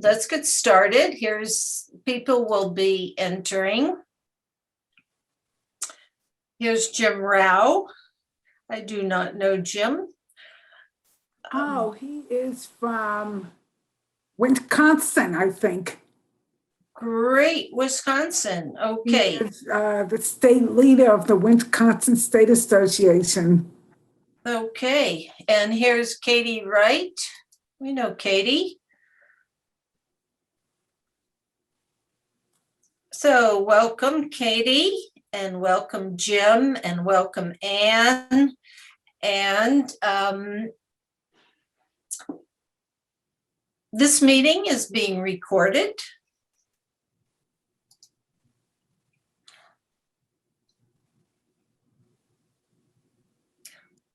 let's get started. People will be entering. Here's Jim Rao. I do not know Jim. Oh, he is from Wisconsin, I think. Great, Wisconsin. Okay. He is the state leader of the Wisconsin State Association. Okay, and here's Katie Wright. We know Katie. So welcome, Katie, and welcome, Jim, and welcome, Anne. And this meeting is being recorded.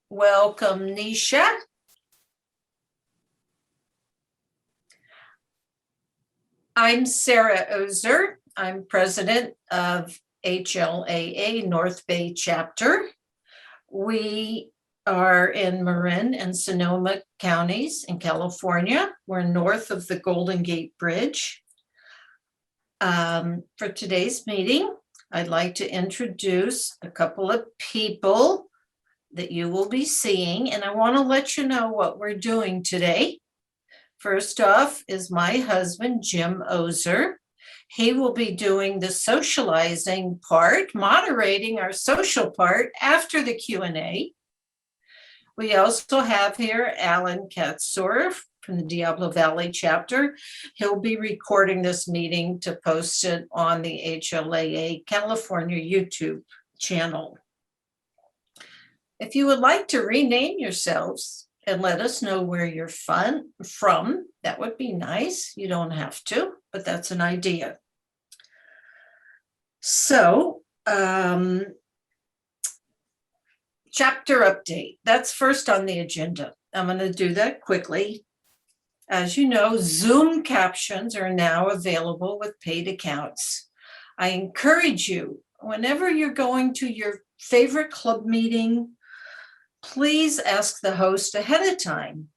Welcome, Nisha. I'm Sarah Ozer. I'm president of HLAA North Bay chapter. We are in Marin and Sonoma counties in California. We're north of the Golden Gate Bridge. For today's meeting, I'd like to introduce a couple of people that you will be seeing, and I want to let you know what we're doing today. First off is my husband, Jim Ozer. He will be doing the socializing part, moderating our social part after the Q&A. We also have here Alan Katzor from the Diablo Valley chapter. He'll be recording this meeting to post it on the HLAA California YouTube channel. If you would like to rename yourselves and let us know where you're from, that would be nice. You don't have to, but that's an idea. So, chapter update, that's first on the agenda. I'm going to do that quickly. As you know, Zoom captions are now available with paid accounts. I encourage you, whenever you're going to your favorite club meeting, please ask the host ahead of time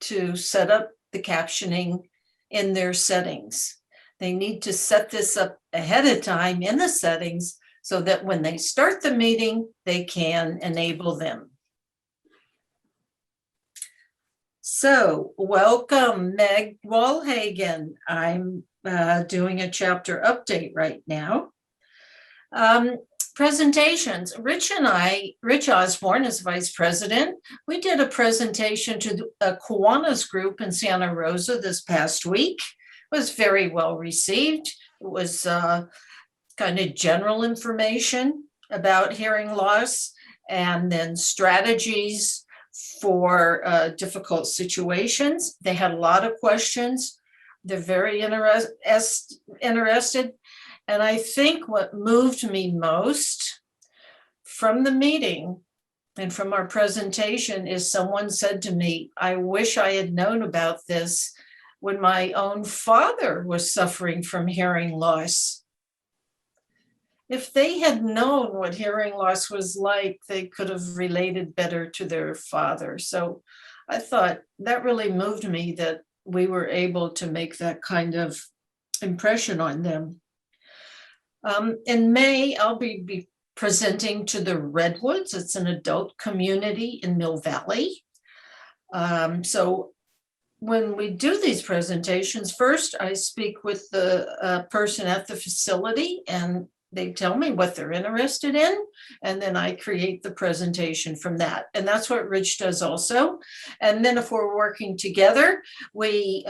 to set up the captioning in their settings. They need to set this up ahead of time in the settings so that when they start the meeting, they can enable them. So welcome, Meg Walhagen. I'm doing a chapter update right now. Presentations. Rich Osborne is vice president. We did a presentation to a Kiwanis group in Santa Rosa this past week. It was very well received. It was kind of general information about hearing loss and then strategies for difficult situations. They had a lot of questions. They're very interested. And I think what moved me most from the meeting and from our presentation is someone said to me, I wish I had known about this when my own father was suffering from hearing loss. If they had known what hearing loss was like, they could have related better to their father. So I thought that really moved me that we were able to make that kind of impression on them. In May, I'll be presenting to the Redwoods. It's an adult community in Mill Valley. So when we do these presentations, first I speak with the person at the facility and they tell me what they're interested in, and then I create the presentation from that. And that's what Rich does also. And then if we're working together, we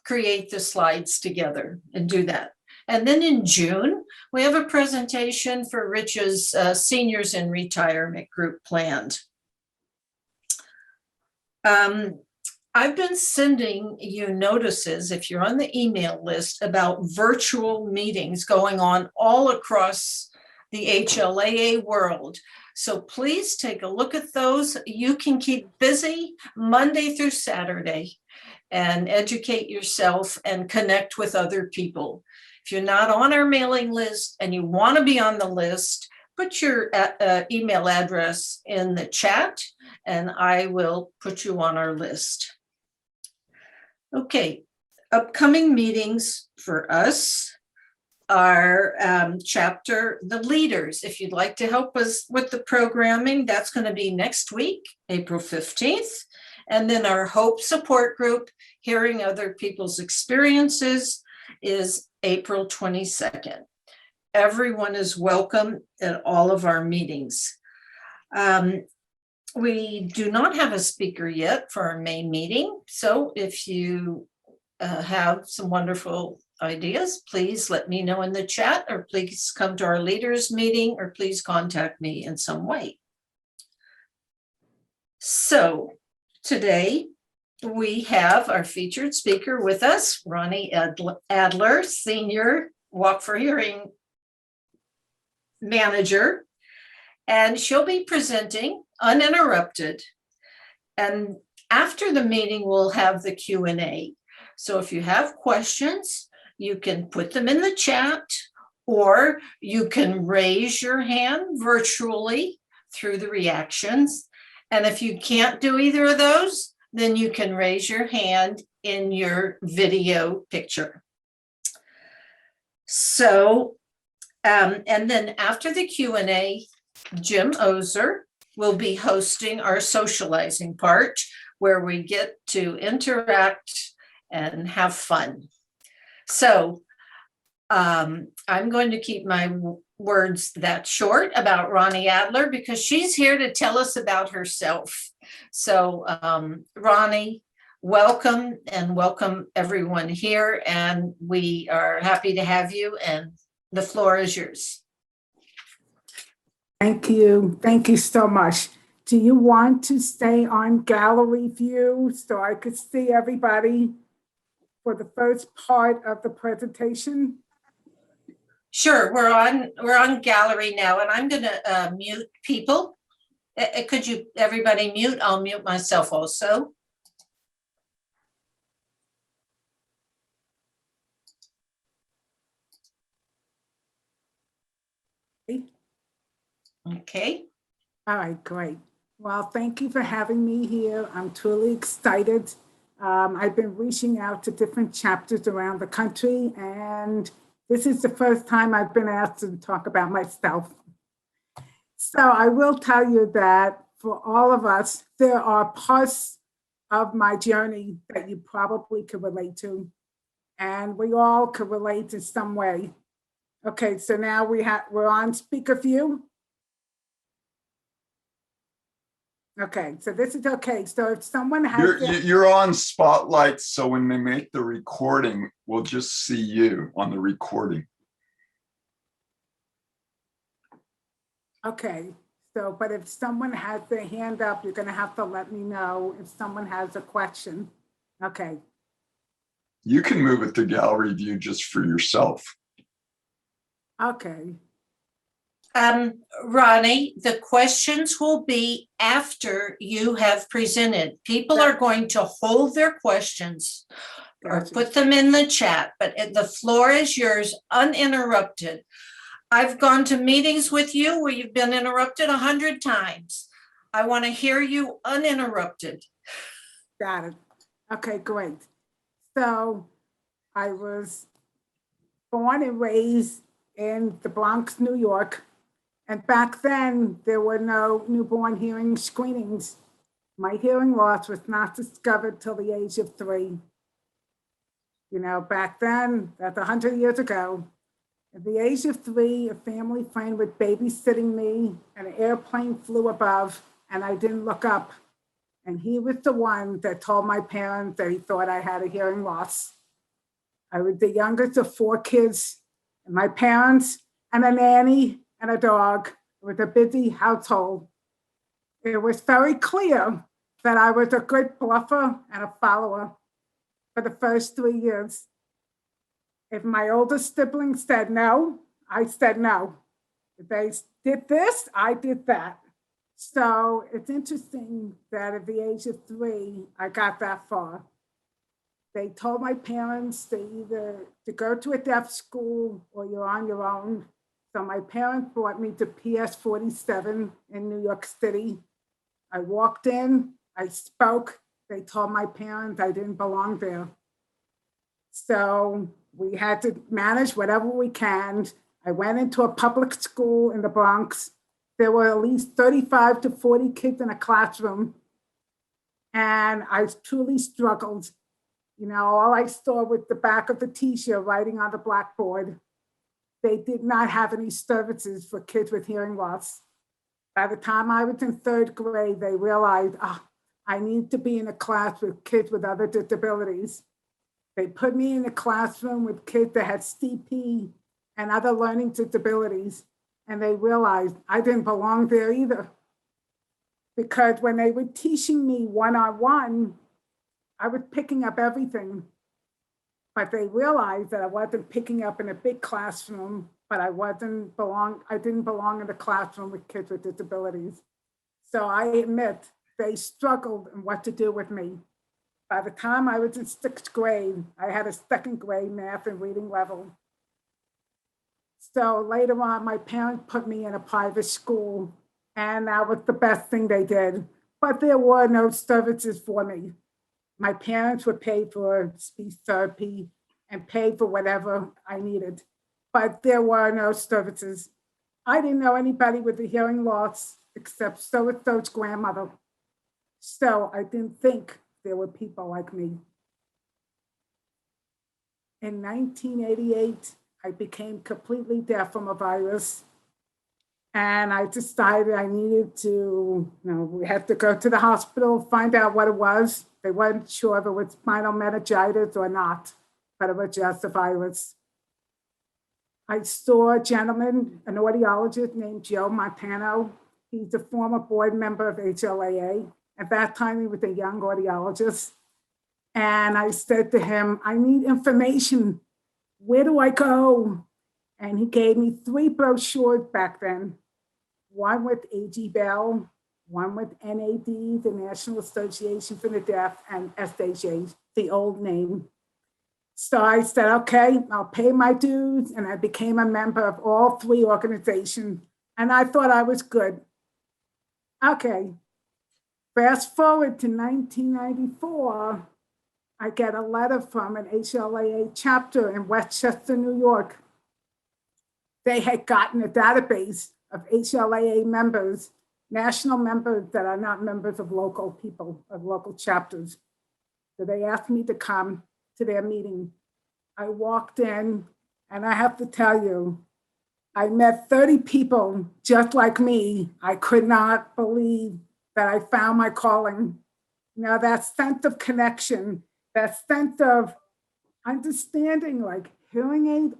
create the slides together and do that. And then in June, we have a presentation for Rich's Seniors in Retirement group planned. I've been sending you notices, if you're on the email list, about virtual meetings going on all across the HLAA world. So please take a look at those. You can keep busy Monday through Saturday and educate yourself and connect with other people. If you're not on our mailing list and you want to be on the list, put your email address in the chat and I will put you on our list. Okay, Upcoming meetings for us are the leaders. If you'd like to help us with the programming, that's going to be next week, April 15th. And then our Hope Support Group, Hearing Other People's Experiences, is April 22nd. Everyone is welcome at all of our meetings. We do not have a speaker yet for our May meeting. So if you have some wonderful ideas, please let me know in the chat, or please come to our leaders meeting, or please contact me in some way. So today we have our featured speaker with us, Ronnie Adler, Senior Walk4Hearing Manager, and she'll be presenting uninterrupted. And after the meeting, we'll have the Q&A. So if you have questions, you can put them in the chat, or you can raise your hand virtually through the reactions. And if you can't do either of those, then you can raise your hand in your video picture. So, and then after the Q&A, Jim Ozer will be hosting our socializing part, where we get to interact and have fun. So I'm going to keep my words that short about Ronnie Adler, because she's here to tell us about herself. So Ronnie, welcome, and welcome everyone here. And we are happy to have you, and the floor is yours. Thank you. Thank you so much. Do you want to stay on gallery view so I could see everybody for the first part of the presentation? Sure, we're on gallery now, and I'm going to mute people. Could you everybody mute? I'll mute myself also. Okay. All right, great. Well, thank you for having me here. I'm truly excited. I've been reaching out to different chapters around the country, and this is the first time I've been asked to talk about myself. So I will tell you that for all of us, there are parts of my journey that you probably could relate to, and we all could relate in some way. Okay, so now we're on speaker view. Okay, so this is okay. So if someone has you're on spotlight, so when they make the recording, we'll just see you on the recording. Okay, so but if someone has their hand up, you're gonna have to let me know if someone has a question. Okay. You can move it to gallery view just for yourself. Okay. Ronnie, the questions will be after you have presented. People are going to hold their questions or Gotcha. put them in the chat, but the floor is yours, uninterrupted. I've gone to meetings with you where you've been interrupted 100 times. I want to hear you uninterrupted. Got it. Okay, great. So I was born and raised in the Bronx, New York. And back then, there were no newborn hearing screenings. My hearing loss was not discovered till the age of 3. You know, back then, that's 100 years ago. At the age of 3, a family friend was babysitting me, and an airplane flew above, and I didn't look up. And he was the one that told my parents that he thought I had a hearing loss. I was the youngest of 4 kids, and my parents and a nanny and a dog. It was a busy household. It was very clear that I was a good bluffer and a follower for the first 3 years. If my older siblings said no, I said no. If they did this, I did that. So it's interesting that at the age of 3, I got that far. They told my parents to go to a deaf school or you're on your own. So my parents brought me to PS 47 in New York City. I walked in, I spoke. They told my parents I didn't belong there. So we had to manage whatever we can. I went into a public school in the Bronx. There were at least 35 to 40 kids in a classroom. And I truly struggled. You know, all I saw was the back of the t-shirt writing on the blackboard. They did not have any services for kids with hearing loss. By the time I was in third grade, they realized, I need to be in a class with kids with other disabilities. They put me in a classroom with kids that had CP and other learning disabilities, and they realized I didn't belong there either. Because when they were teaching me one-on-one, I was picking up everything. But they realized that I wasn't picking up in a big classroom, but I didn't belong in the classroom with kids with disabilities. So I admit they struggled in what to do with me. By the time I was in sixth grade, I had a second grade math and reading level. So later on, my parents put me in a private school, and that was the best thing they did. But there were no services for me. My parents would pay for speech therapy and pay for whatever I needed, but there were no services. I didn't know anybody with a hearing loss except so-and-so's grandmother. So I didn't think there were people like me. In 1988, I became completely deaf from a virus. And I decided I needed to, we had to go to the hospital, find out what it was. They weren't sure if it was spinal meningitis or not, but it was just a virus. I saw a gentleman, an audiologist named Joe Montano. He's a former board member of HLAA. At that time, he was a young audiologist. And I said to him, I need information. Where do I go? And he gave me 3 brochures back then. One with A.G. Bell, one with NAD, the National Association for the Deaf, and SAJ, the old name. So I said, okay, I'll pay my dues. And I became a member of all 3 organizations. And I thought I was good. Okay, fast forward to 1994, I get a letter from an HLAA chapter in Westchester, New York. They had gotten a database of HLAA members, national members that are not members of local people, of local chapters. So they asked me to come to their meeting. I walked in, and I have to tell you, I met 30 people just like me. I could not believe that I found my calling. Now that sense of connection, that sense of understanding, like hearing aid,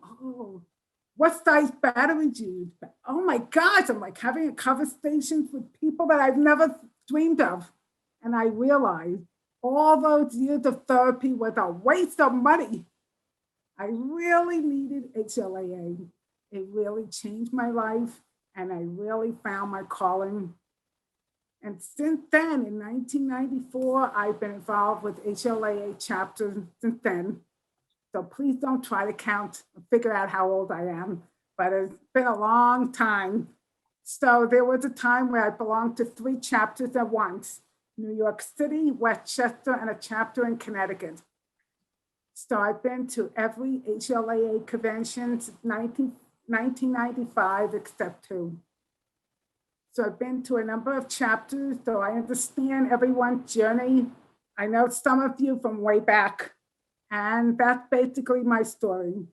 what size battery do you use? Oh my gosh, I'm like having a conversation with people that I've never dreamed of. And I realized all those years of therapy was a waste of money. I really needed HLAA. It really changed my life, and I really found my calling. And since then, in 1994, I've been involved with HLAA chapters since then. So please don't try to count and figure out how old I am, but it's been a long time. So there was a time where I belonged to 3 chapters at once: New York City, Westchester, and a chapter in Connecticut. So I've been to every HLAA convention since 1995, except 2. So I've been to a number of chapters, so I understand everyone's journey. I know some of you from way back. And that's basically my story.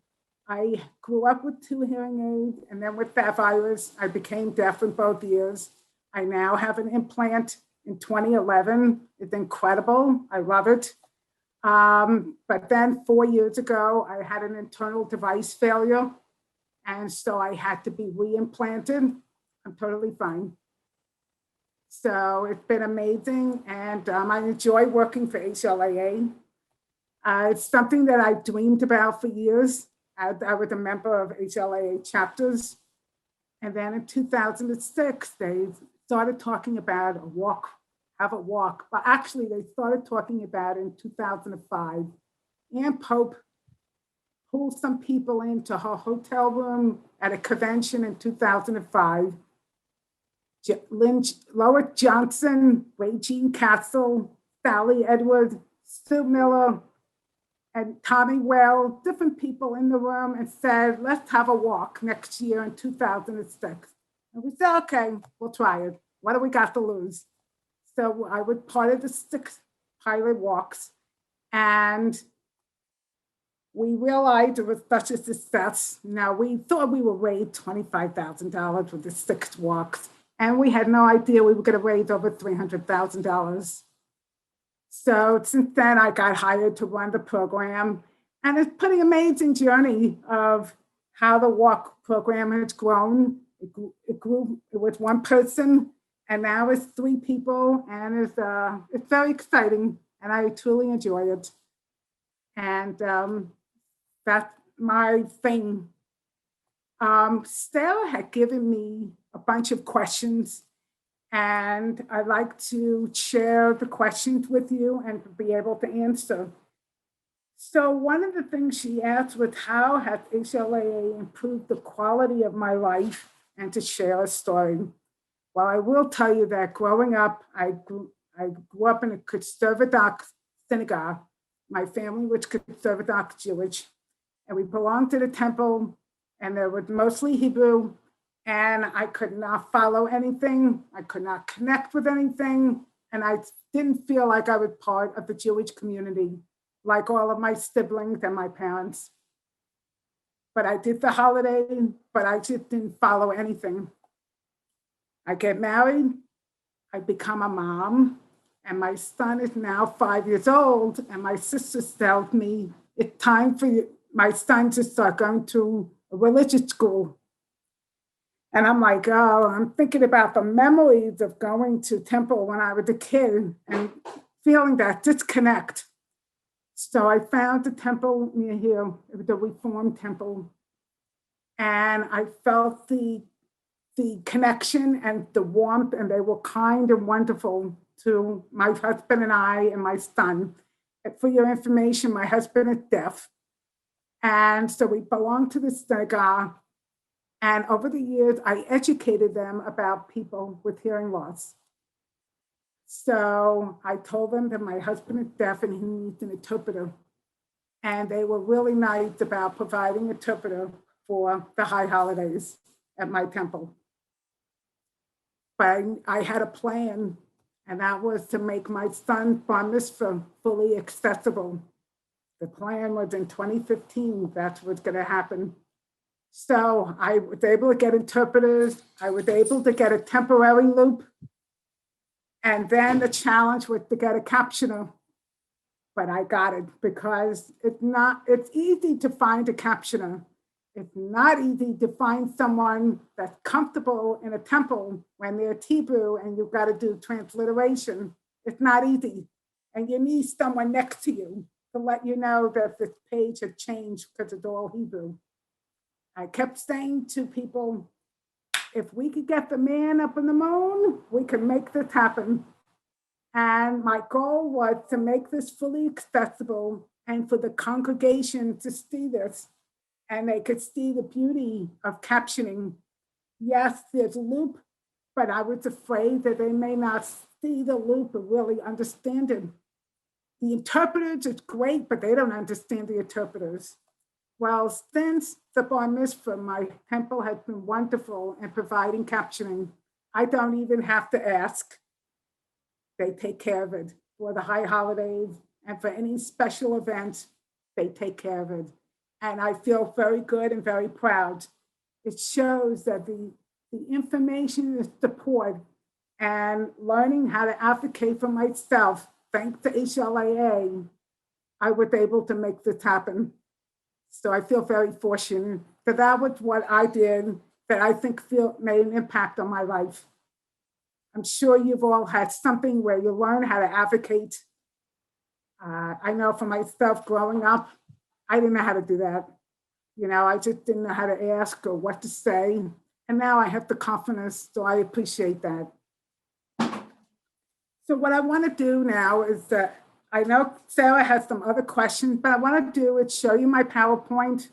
I grew up with 2 hearing aids, and then with that virus, I became deaf in both ears. I now have an implant in 2011. It's incredible. I love it. But then 4 years ago, I had an internal device failure, and so I had to be re-implanted. I'm totally fine. So it's been amazing, and I enjoy working for HLAA. It's something that I dreamed about for years. I was a member of HLAA chapters. And then in 2006, they started talking about have a walk. But actually, they started talking about it in 2005. Ann Pope pulled some people into her hotel room at a convention in 2005. Lois Johnson, Regine Castle, Sally Edwards, Sue Miller, and Tommy Well, different people in the room, and said, let's have a walk next year in 2006. And we said, okay, we'll try it. What do we got to lose? So I was part of the 6 pilot walks, and we realized it was such a success. Now, we thought we would raise $25,000 with the 6 walks, and we had no idea we were going to raise over $300,000. So since then, I got hired to run the program, and it's a pretty amazing journey of how the walk program has grown. It grew, it was 1 person, and now it's 3 people, and it's very exciting, and I truly enjoy it. And that's my thing. Sarah had given me a bunch of questions, and I'd like to share the questions with you and be able to answer. So one of the things she asked was, how has HLAA improved the quality of my life, and to share a story. Well, I will tell you that growing up, I grew up in a conservative synagogue. My family was conservative Jewish, and we belonged to the temple, and there was mostly Hebrew, and I could not follow anything. I could not connect with anything, and I didn't feel like I was part of the Jewish community, like all of my siblings and my parents. But I did the holiday, but I just didn't follow anything. I get married, I become a mom, and my son is now 5 years old, and my sister tells me it's time for my son to start going to a religious school. And I'm like, oh, I'm thinking about the memories of going to temple when I was a kid and feeling that disconnect. So I found a temple near here, it was a Reformed temple. And I felt the connection and the warmth, and they were kind and wonderful to my husband and I and my son. And for your information, my husband is deaf. And so we belong to the synagogue. And over the years, I educated them about people with hearing loss. So I told them that my husband is deaf and he needs an interpreter. And they were really nice about providing an interpreter for the high holidays at my temple. But I had a plan, and that was to make my son's bar mitzvah fully accessible. The plan was in 2015, that's what's going to happen. So I was able to get interpreters. I was able to get a temporary loop. And then the challenge was to get a captioner. But I got it because it's easy to find a captioner. It's not easy to find someone that's comfortable in a temple when they're Hebrew and you've got to do transliteration. It's not easy. And you need someone next to you to let you know that this page had changed because it's all Hebrew. I kept saying to people, if we could get the man up on the moon, we could make this happen. And my goal was to make this fully accessible and for the congregation to see this, and they could see the beauty of captioning. Yes, there's a loop, but I was afraid that they may not see the loop or really understand it. The interpreters is great, but they don't understand the interpreters. Well, since the bar mitzvah, my temple has been wonderful in providing captioning. I don't even have to ask. They take care of it for the high holidays and for any special events, they take care of it. And I feel very good and very proud. It shows that the information is support and learning how to advocate for myself, thanks to HLAA, I was able to make this happen. So I feel very fortunate that that was what I did that I think made an impact on my life. I'm sure you've all had something where you learn how to advocate. I know for myself growing up, I didn't know how to do that. You know, I just didn't know how to ask or what to say. And now I have the confidence, so I appreciate that. So what I want to do now is that I know Sarah has some other questions, but I want to do is show you my PowerPoint,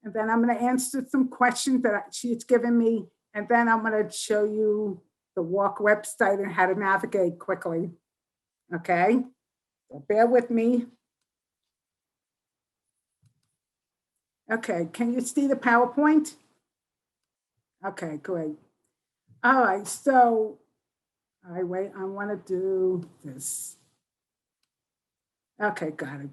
and then I'm going to answer some questions that she's given me, and then I'm going to show you the Walk website and how to navigate quickly. Okay, so bear with me. Okay, can you see the PowerPoint? Okay, great. All right, so, all right, wait, I want to do this. Okay, got it.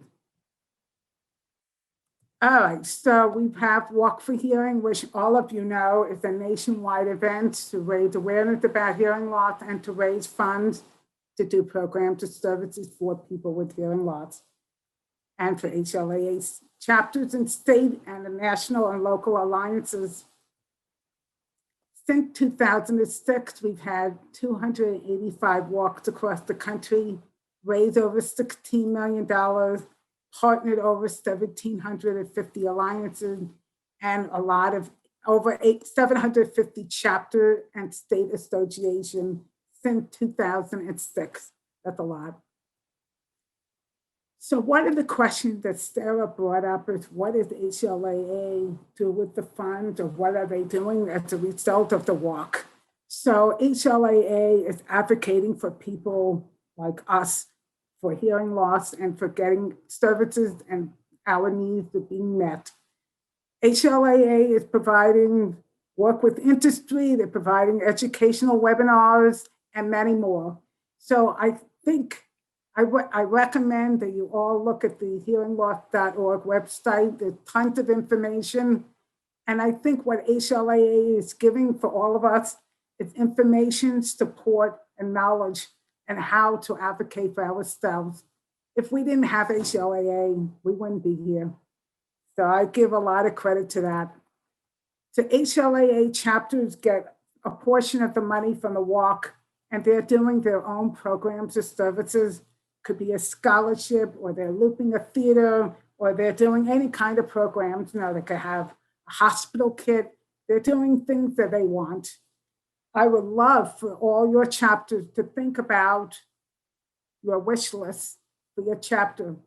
All right, so we have Walk4Hearing, which all of you know is a nationwide event to raise awareness about hearing loss and to raise funds to do programs and services for people with hearing loss and for HLAA chapters in state and the national and local alliances. Since 2006, we've had 285 walks across the country, raised over $16 million, partnered over 1,750 alliances, and a lot of over 750 chapter and state associations since 2006. That's a lot. So one of the questions that Sarah brought up is, what does HLAA do with the funds, or what are they doing as a result of the walk? So HLAA is advocating for people like us for hearing loss and for getting services and our needs are being met. HLAA is providing work with industry, they're providing educational webinars and many more. So I think I recommend that you all look at the hearingloss.org website. There's tons of information. And I think what HLAA is giving for all of us is information, support, and knowledge and how to advocate for ourselves. If we didn't have HLAA, we wouldn't be here. So I give a lot of credit to that. So HLAA chapters get a portion of the money from the walk, and they're doing their own programs or services. Could be a scholarship, or they're looping a theater, or they're doing any kind of programs. You know, they could have a hospital kit. They're doing things that they want. I would love for all your chapters to think about your wish list for your chapter.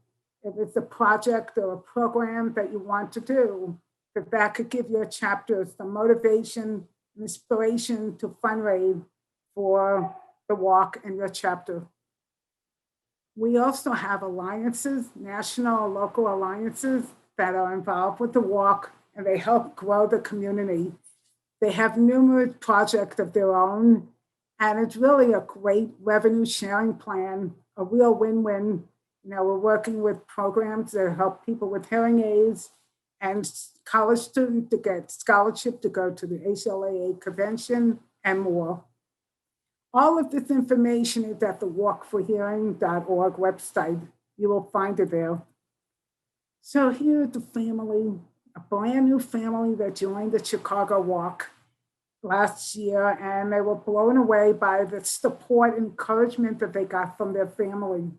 If it's a project or a program that you want to do, that could give your chapters some motivation and inspiration to fundraise for the walk in your chapter. We also have alliances, national and local alliances that are involved with the walk, and they help grow the community. They have numerous projects of their own, and it's really a great revenue sharing plan, a real win-win. You know, we're working with programs that help people with hearing aids and college students to get scholarship to go to the HLAA convention and more. All of this information is at the walk4hearing.org website. You will find it there. So here's the family, a brand new family that joined the Chicago Walk last year, and they were blown away by the support and encouragement that they got from their family.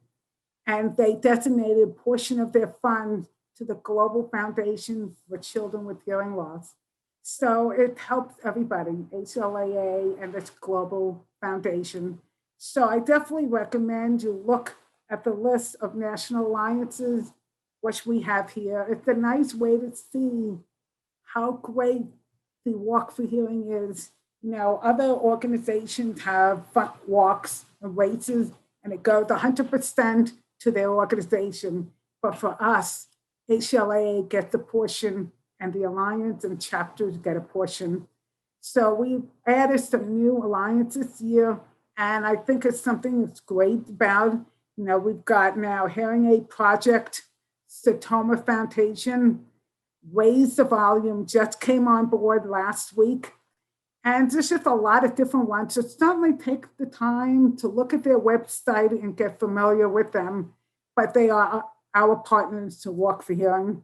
And they designated a portion of their funds to the Global Foundation for Children with Hearing Loss. So it helps everybody, HLAA and this Global Foundation. So I definitely recommend you look at the list of national alliances, which we have here. It's a nice way to see how great the Walk4Hearing is. You know, other organizations have walks and races, and it goes 100% to their organization. But for us, HLAA gets a portion, and the alliance and chapters get a portion. So we added some new alliances this year, and I think it's something that's great about. You know, we've got now Hearing Aid Project, Satoma Foundation, Raise the Volume just came on board last week. And there's just a lot of different ones. So certainly take the time to look at their website and get familiar with them. But they are our partners to Walk4Hearing.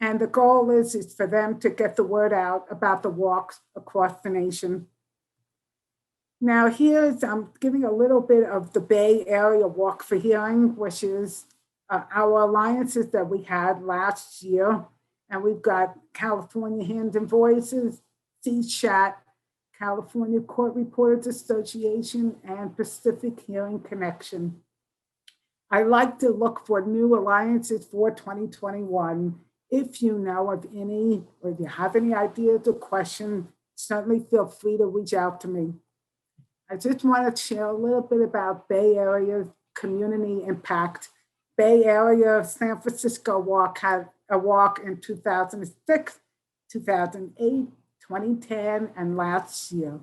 And the goal is for them to get the word out about the walks across the nation. Now I'm giving a little bit of the Bay Area Walk4Hearing, which is our alliances that we had last year. And we've got California Hands and Voices, CCHAT, California Court Reporters Association, and Pacific Hearing Connection. I like to look for new alliances for 2021. If you know of any, or if you have any ideas or questions, certainly feel free to reach out to me. I just want to share a little bit about Bay Area community impact. Bay Area San Francisco Walk had a walk in 2006, 2008, 2010, and last year.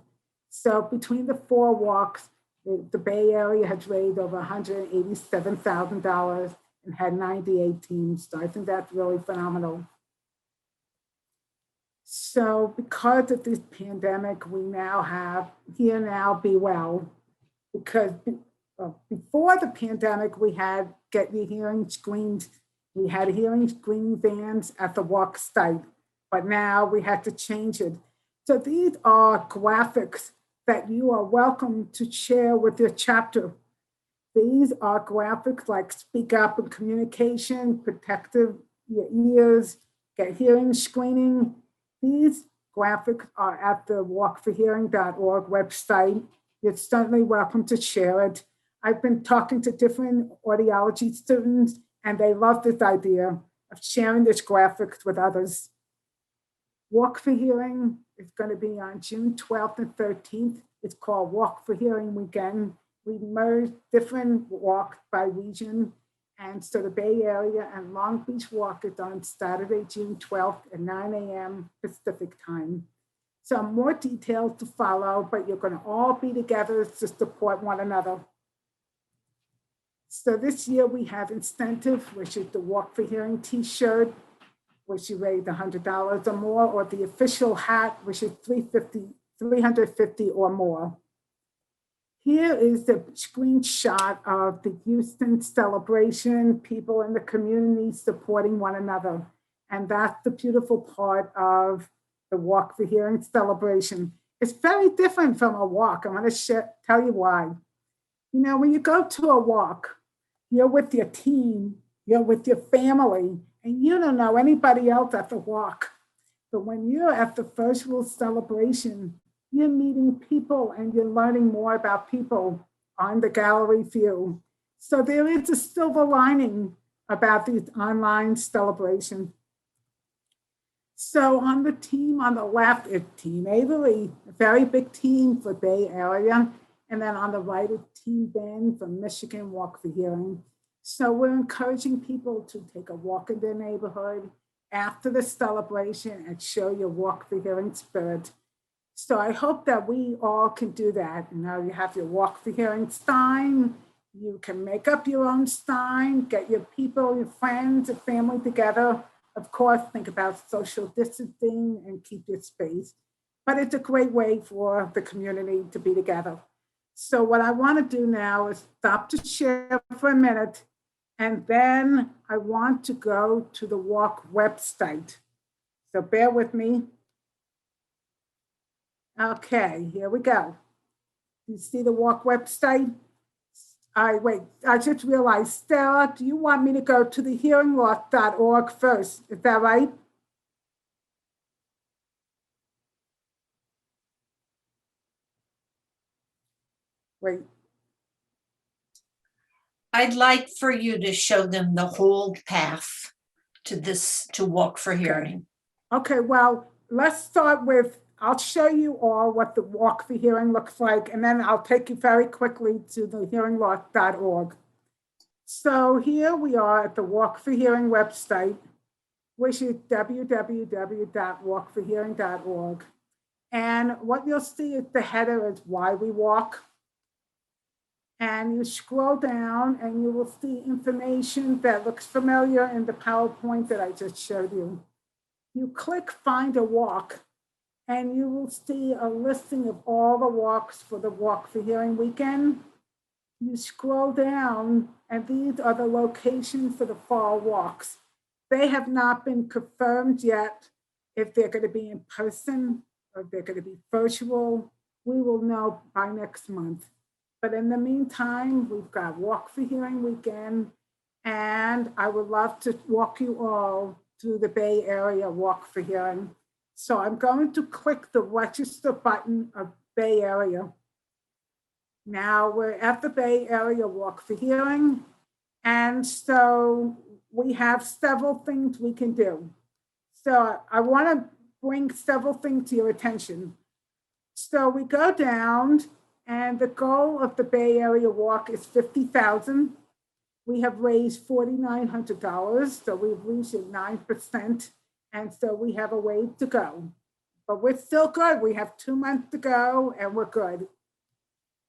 So between the 4 walks, the Bay Area has raised over $187,000 and had 98 teams. So I think that's really phenomenal. So because of this pandemic, we now have Hear Now, Be Well, because before the pandemic, we had Get Your Hearing Screened. We had hearing screening vans at the walk site, but now we had to change it. So these are graphics that you are welcome to share with your chapter. These are graphics like Speak Up in Communication, Protective Your Ears, Get Hearing Screening. These graphics are at the walk4hearing.org website. You're certainly welcome to share it. I've been talking to different audiology students, and they love this idea of sharing this graphics with others. Walk4Hearing is going to be on June 12th and 13th. It's called Walk4Hearing Weekend. We merged different walks by region. And so the Bay Area and Long Beach Walk is on Saturday, June 12th at 9 a.m. Pacific time. So more details to follow, but you're going to all be together to support one another. So this year we have incentive, which is the Walk4Hearing t-shirt, which you raise $100 or more, or the official hat, which is $350 or more. Here is the screenshot of the Houston celebration, people in the community supporting one another. And that's the beautiful part of the Walk4Hearing celebration. It's very different from a walk. I'm going to tell you why. You know, when you go to a walk, you're with your team, you're with your family, and you don't know anybody else at the walk. But when you're at the virtual celebration, you're meeting people and you're learning more about people on the gallery view. So there is a silver lining about these online celebrations. So on the team on the left is Team Avery, a very big team for Bay Area. And then on the right is Team Ben from Michigan Walk4Hearing. So we're encouraging people to take a walk in their neighborhood after the celebration and show your Walk4Hearing spirit. So I hope that we all can do that. Now you have your Walk4Hearing sign. You can make up your own sign, get your people, your friends, your family together. Of course, think about social distancing and keep your space. But it's a great way for the community to be together. So what I want to do now is stop to share for a minute, and then I want to go to the Walk website. So bear with me. Okay, here we go. You see the Walk website? Wait, I just realized, Sarah, do you want me to go to the hearingloss.org first? Is that right? Wait. I'd like for you to show them the whole path to Walk4Hearing. Okay, well, let's start with, I'll show you all what the Walk4Hearing looks like, and then I'll take you very quickly to the hearingloss.org. So here we are at the Walk4Hearing website, which is www.walk4hearing.org. And what you'll see is the header is Why We Walk. And you scroll down and you will see information that looks familiar in the PowerPoint that I just showed you. You click Find a Walk, and you will see a listing of all the walks for the Walk4Hearing weekend. You scroll down, and these are the locations for the fall walks. They have not been confirmed yet if they're going to be in person or if they're going to be virtual. We will know by next month. But in the meantime, we've got Walk4Hearing weekend, and I would love to walk you all through the Bay Area Walk4Hearing. So I'm going to click the register button of Bay Area. Now we're at the Bay Area Walk4Hearing, and so we have several things we can do. So I want to bring several things to your attention. So we go down, and the goal of the Bay Area Walk is 50,000. We have raised $4,900, so we've reached 9%, and so we have a way to go. But we're still good. We have 2 months to go, and we're good.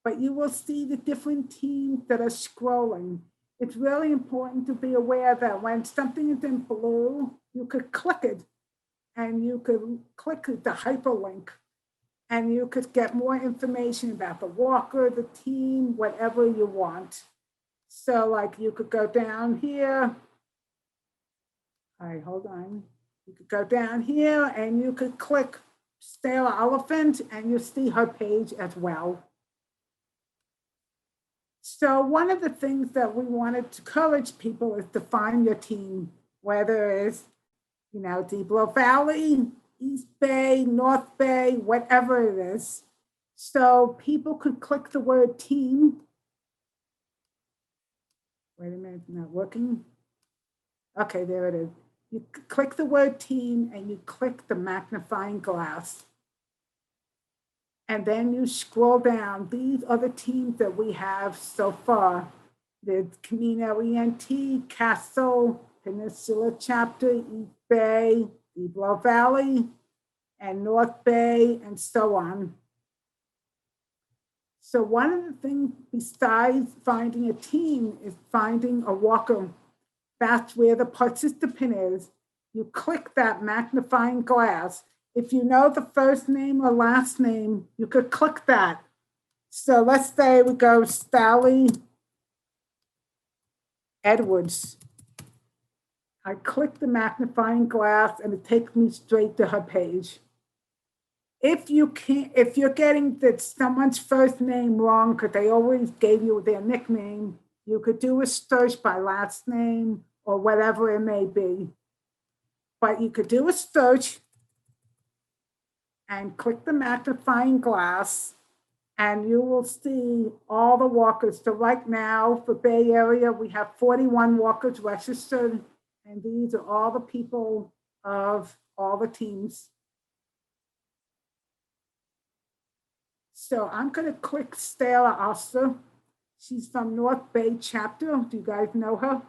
But you will see the different teams that are scrolling. It's really important to be aware that when something is in blue, you could click it, and you could click the hyperlink, and you could get more information about the walker, the team, whatever you want. So like you could go down here. All right, hold on. You could go down here and you could click Stella Elephant and you see her page as well. So one of the things that we wanted to encourage people is to find your team, whether it's, Deep Blue Valley, East Bay, North Bay, whatever it is. So people could click the word team. Wait a minute, not working. Okay, there it is. You click the word team and you click the magnifying glass. And then you scroll down. These are the teams that we have so far. The Camino ENT, Castle, Peninsula Chapter, East Bay, Deep Blue Valley, and North Bay, and so on. So one of the things besides finding a team is finding a walker. That's where the participant is. You click that magnifying glass. If you know the first name or last name, you could click that. So let's say we go Sally Edwards. I click the magnifying glass and it takes me straight to her page. If you're getting someone's first name wrong, because they always gave you their nickname, you could do a search by last name or whatever it may be. But you could do a search and click the magnifying glass and you will see all the walkers. So right now for Bay Area, we have 41 walkers registered, and these are all the people of all the teams. So I'm going to click Stella Oster. She's from North Bay chapter. Do you guys know her?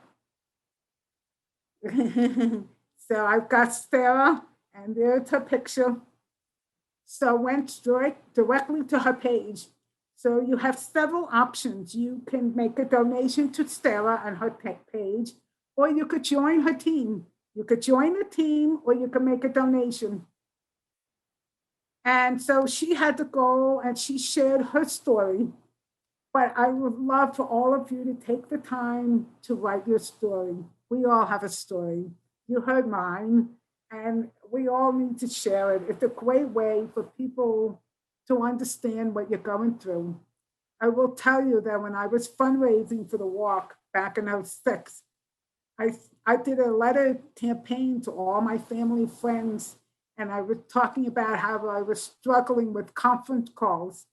So I've got Stella, and there's her picture. So went directly to her page. So you have several options. You can make a donation to Stella on her page, or you could join her team. You could join the team, or you can make a donation. And so she had the goal and she shared her story. But I would love for all of you to take the time to write your story. We all have a story. You heard mine, and we all need to share it. It's a great way for people to understand what you're going through. I will tell you that when I was fundraising for the walk back in 2006, I did a letter campaign to all my family, friends, and I was talking about how I was struggling with conference calls.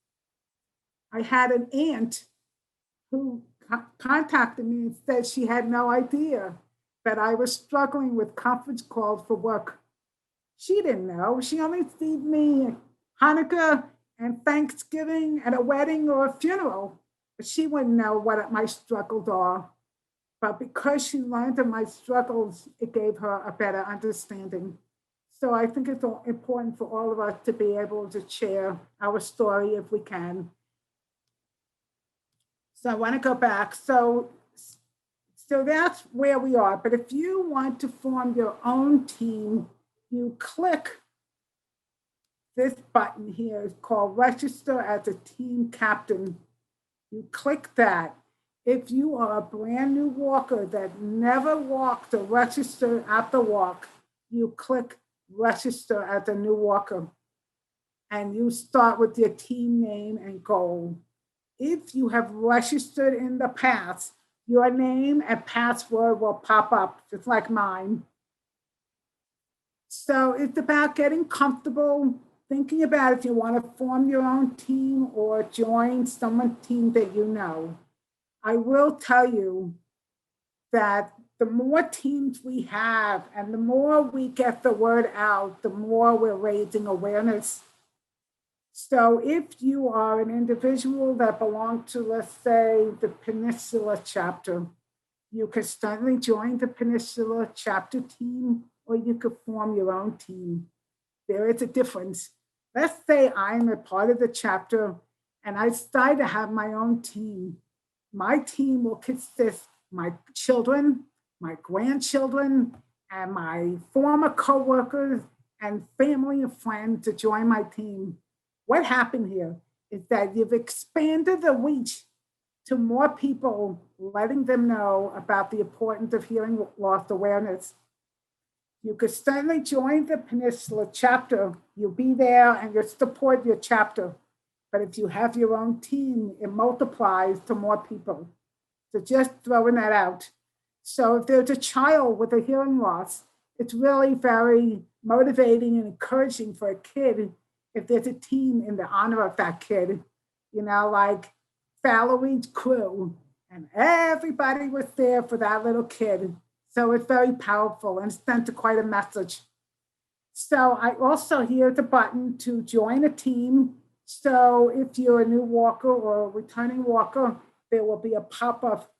I had an aunt who contacted me and said she had no idea that I was struggling with conference calls for work. She didn't know. She only seen me Hanukkah and Thanksgiving at a wedding or a funeral. But she wouldn't know what my struggles are. But because she learned of my struggles, it gave her a better understanding. So I think it's important for all of us to be able to share our story if we can. So I want to go back. So that's where we are. But if you want to form your own team, you click this button here. It's called Register as a Team Captain. You click that. If you are a brand new walker that never walked or registered at the walk, you click Register as a new walker. And you start with your team name and goal. If you have registered in the past, your name and password will pop up, just like mine. So it's about getting comfortable, thinking about if you want to form your own team or join someone's team that you know. I will tell you that the more teams we have and the more we get the word out, the more we're raising awareness. So if you are an individual that belongs to, let's say, the Peninsula chapter, You could certainly join the Peninsula chapter team, or you could form your own team. There is a difference. Let's say I'm a part of the chapter and I decide to have my own team. My team will consist my children, my grandchildren, and my former coworkers and family and friends to join my team. What happened here is that you've expanded the reach to more people, letting them know about the importance of hearing loss awareness. You could certainly join the Peninsula chapter. You'll be there and you'll support your chapter. But if you have your own team, it multiplies to more people. So just throwing that out. So if there's a child with a hearing loss, it's really very motivating and encouraging for a kid if there's a team in the honor of that kid, like Valerie's crew, and everybody was there for that little kid. So it's very powerful and sent quite a message. So I also here's a button to join a team. So if you're a new walker or a returning walker, there will be a pop-up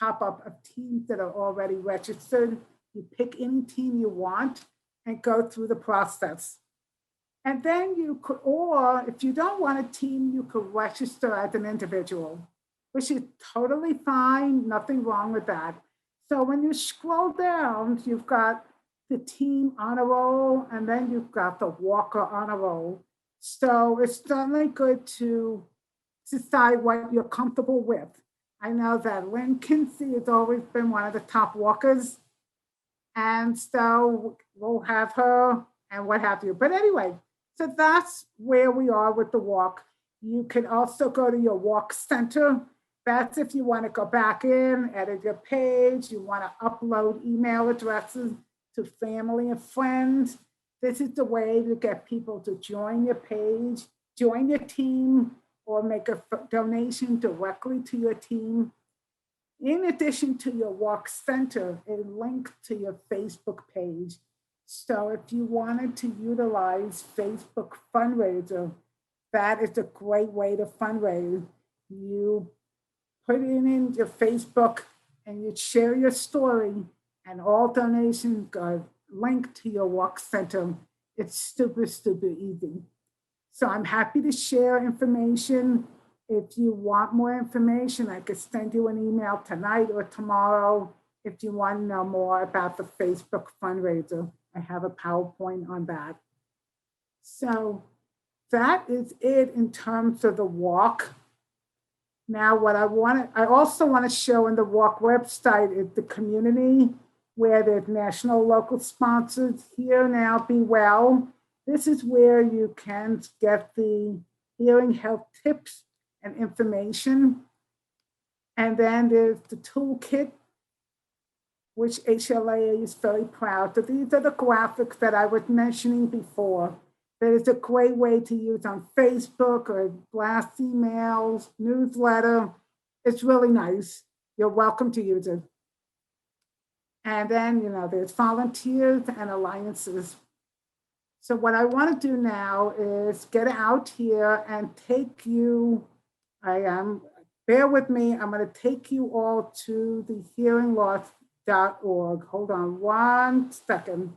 of teams that are already registered. You pick any team you want and go through the process. And then you could, or if you don't want a team, you could register as an individual, which is totally fine, nothing wrong with that. So when you scroll down, you've got the team honor roll, and then you've got the walker honor roll. So it's certainly good to decide what you're comfortable with. I know that Lynn Kinsey has always been one of the top walkers, and so we'll have her and what have you. But anyway, so that's where we are with the walk. You can also go to your walk center. That's if you want to go back in, edit your page, you want to upload email addresses to family and friends. This is the way to get people to join your page, join your team, or make a donation directly to your team. In addition to your walk center, a link to your Facebook page. So if you wanted to utilize Facebook fundraiser, that is a great way to fundraise. You put it in your Facebook and you share your story, and all donations go linked to your walk center. It's super, super easy. So I'm happy to share information. If you want more information, I could send you an email tonight or tomorrow if you want to know more about the Facebook fundraiser. I have a PowerPoint on that. So that is it in terms of the walk. Now, what I also want to show in the walk website is the community, where there's national local sponsors. Here Now, Be Well. This is where you can get the hearing health tips and information. And then there's the toolkit, which HLAA is very proud. So these are the graphics that I was mentioning before. That is a great way to use on Facebook or blast emails, newsletter. It's really nice. You're welcome to use it. And then, there's volunteers and alliances. So what I want to do now is get out here and take you, bear with me, I'm going to take you all to the hearingloss.org. Hold on 1 second.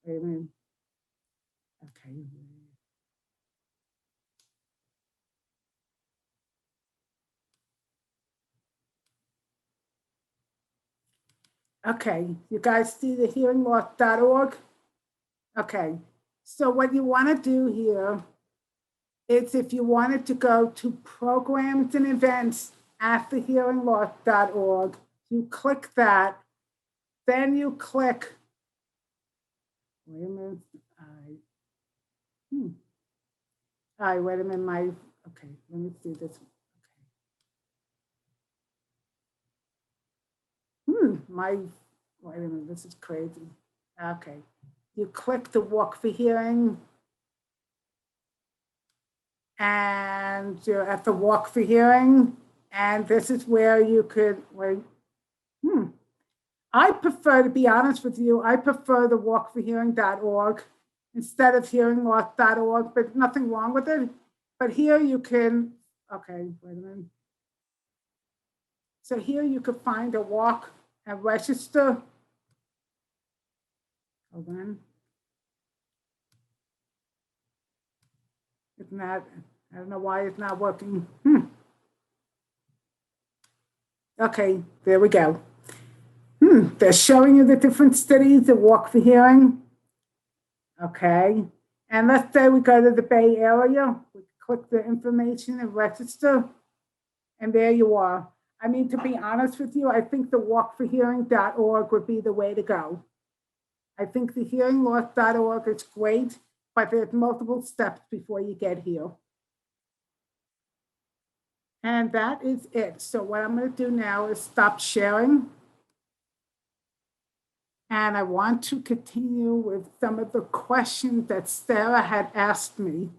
Wait a minute. Okay. Okay, you guys see the hearingloss.org? Okay, so what you want to do here is, if you wanted to go to programs and events at the hearingloss.org, you click that, then you click, wait a minute, all right, wait a minute, okay, let me see this. Wait a minute, this is crazy. Okay, you click the Walk4Hearing, and you're at the Walk4Hearing, and this is where you could, wait. I prefer, to be honest with you, I prefer the walk4hearing.org instead of hearingloss.org, but nothing wrong with it. But here you can, okay, wait a minute. So here you could find a walk and register. Hold on. It's not, I don't know why it's not working. Okay, there we go. They're showing you the different cities that Walk4Hearing. Okay, and let's say we go to the Bay Area, we click the information and register, and there you are. I mean, to be honest with you, I think the walk4hearing.org would be the way to go. I think the hearingloss.org is great, but there's multiple steps before you get here. And that is it. So what I'm going to do now is stop sharing. And I want to continue with some of the questions that Sarah had asked me.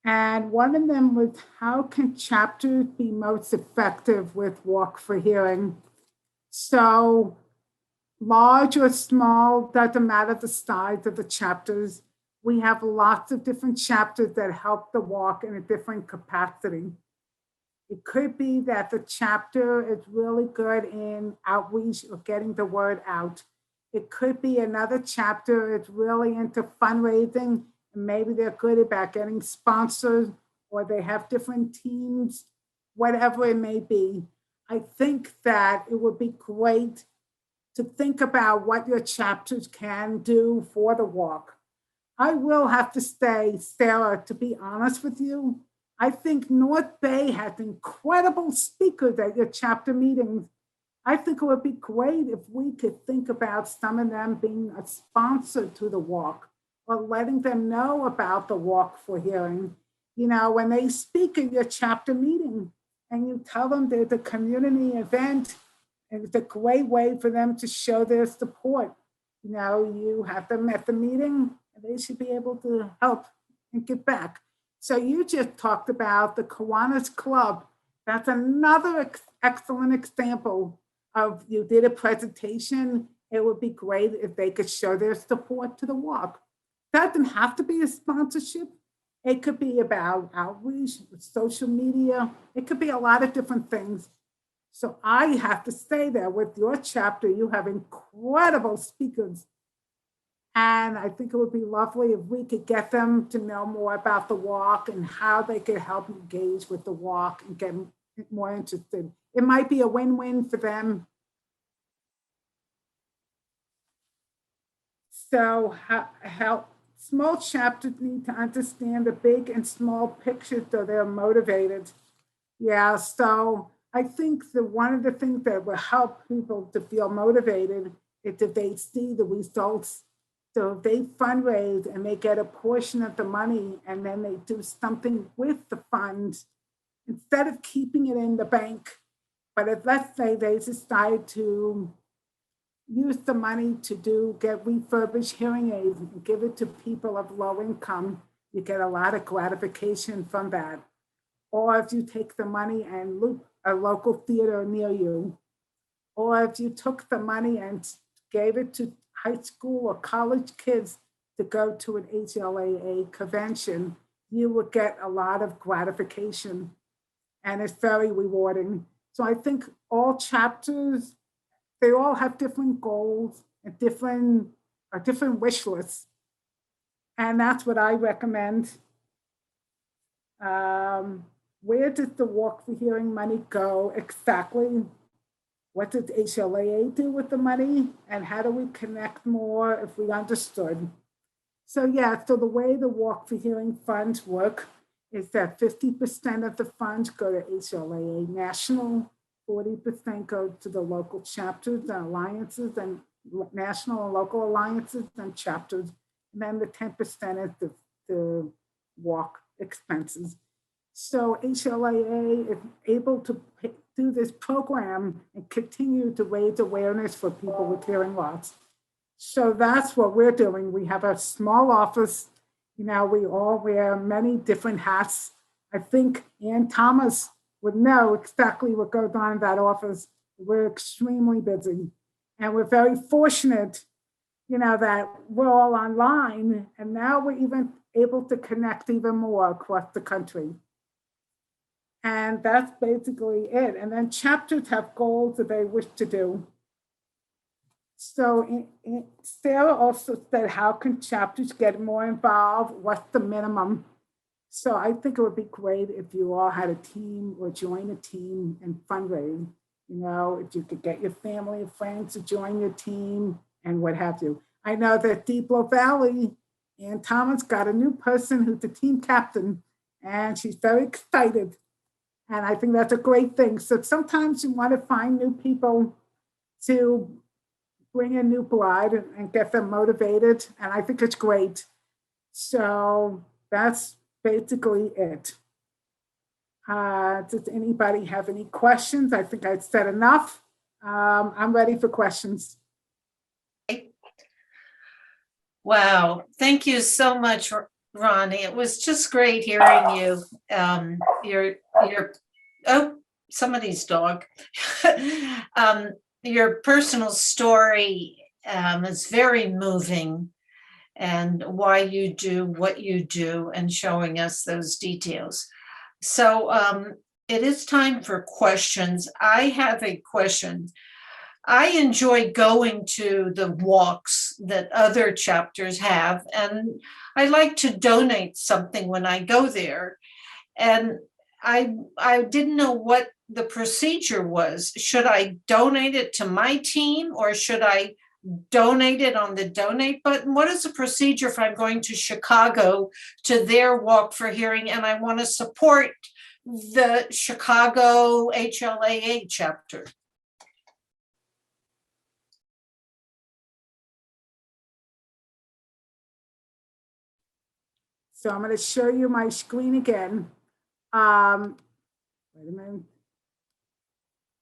And one of them was, how can chapters be most effective with Walk4Hearing? So large or small, doesn't matter the size of the chapters. We have lots of different chapters that help the walk in a different capacity. It could be that the chapter is really good in outreach or getting the word out. It could be another chapter is really into fundraising, and maybe they're good about getting sponsors, or they have different teams, whatever it may be. I think that it would be great to think about what your chapters can do for the walk. I will have to say, Sarah, to be honest with you, I think North Bay has incredible speakers at your chapter meetings. I think it would be great if we could think about some of them being a sponsor to the walk, or letting them know about the Walk4Hearing. You know, when they speak at your chapter meeting and you tell them there's a community event, it's a great way for them to show their support. You know, you have them at the meeting and they should be able to help and give back. So you just talked about the Kiwanis Club. That's another excellent example of, you did a presentation. It would be great if they could show their support to the walk. That doesn't have to be a sponsorship. It could be about outreach, social media. It could be a lot of different things. So I have to say that with your chapter, you have incredible speakers. And I think it would be lovely if we could get them to know more about the walk and how they could help engage with the walk and get more interested. It might be a win-win for them. So how small chapters need to understand the big and small picture so they're motivated. Yeah, so I think that one of the things that will help people to feel motivated is if they see the results. So if they fundraise and they get a portion of the money and then they do something with the funds, instead of keeping it in the bank, but if, let's say, they decide to use the money to get refurbished hearing aids and give it to people of low income, you get a lot of gratification from that. Or if you take the money and loop a local theater near you, or if you took the money and gave it to high school or college kids to go to an HLAA convention, you would get a lot of gratification, and it's very rewarding. So I think all chapters, they all have different goals and different wish lists. And that's what I recommend. Where does the Walk4Hearing money go exactly? What does HLAA do with the money? And how do we connect more if we understood? So yeah, so the way the Walk4Hearing funds work is that 50% of the funds go to HLAA National, 40% go to the local chapters and alliances, and national and local alliances and chapters. And then the 10% is the walk expenses. So HLAA is able to do this program and continue to raise awareness for people with hearing loss. So that's what we're doing. We have a small office. You know, we all wear many different hats. I think Ann Thomas would know exactly what goes on in that office. We're extremely busy. And we're very fortunate, you know, that we're all online. And now we're even able to connect even more across the country. And that's basically it. And then chapters have goals that they wish to do. So Sarah also said, how can chapters get more involved? What's the minimum? So I think it would be great if you all had a team or join a team and fundraise. You know, if you could get your family and friends to join your team and what have you. I know that Depot Valley and Thomas got a new person who's the team captain, and she's very excited. And I think that's a great thing. So sometimes you want to find new people to bring in new blood and get them motivated. And I think it's great. So that's basically it. Does anybody have any questions? I think I've said enough. I'm ready for questions. Wow, thank you so much, Ronnie. It was just great hearing you. Oh, somebody's dog. Your personal story is very moving, and why you do what you do and showing us those details. So it is time for questions. I have a question. I enjoy going to the walks that other chapters have, and I like to donate something when I go there. And I didn't know what the procedure was. Should I donate it to my team, or should I donate it on the donate button? What is the procedure if I'm going to Chicago to their Walk4Hearing and I want to support the Chicago HLAA chapter? So I'm going to show you my screen again. Wait a minute.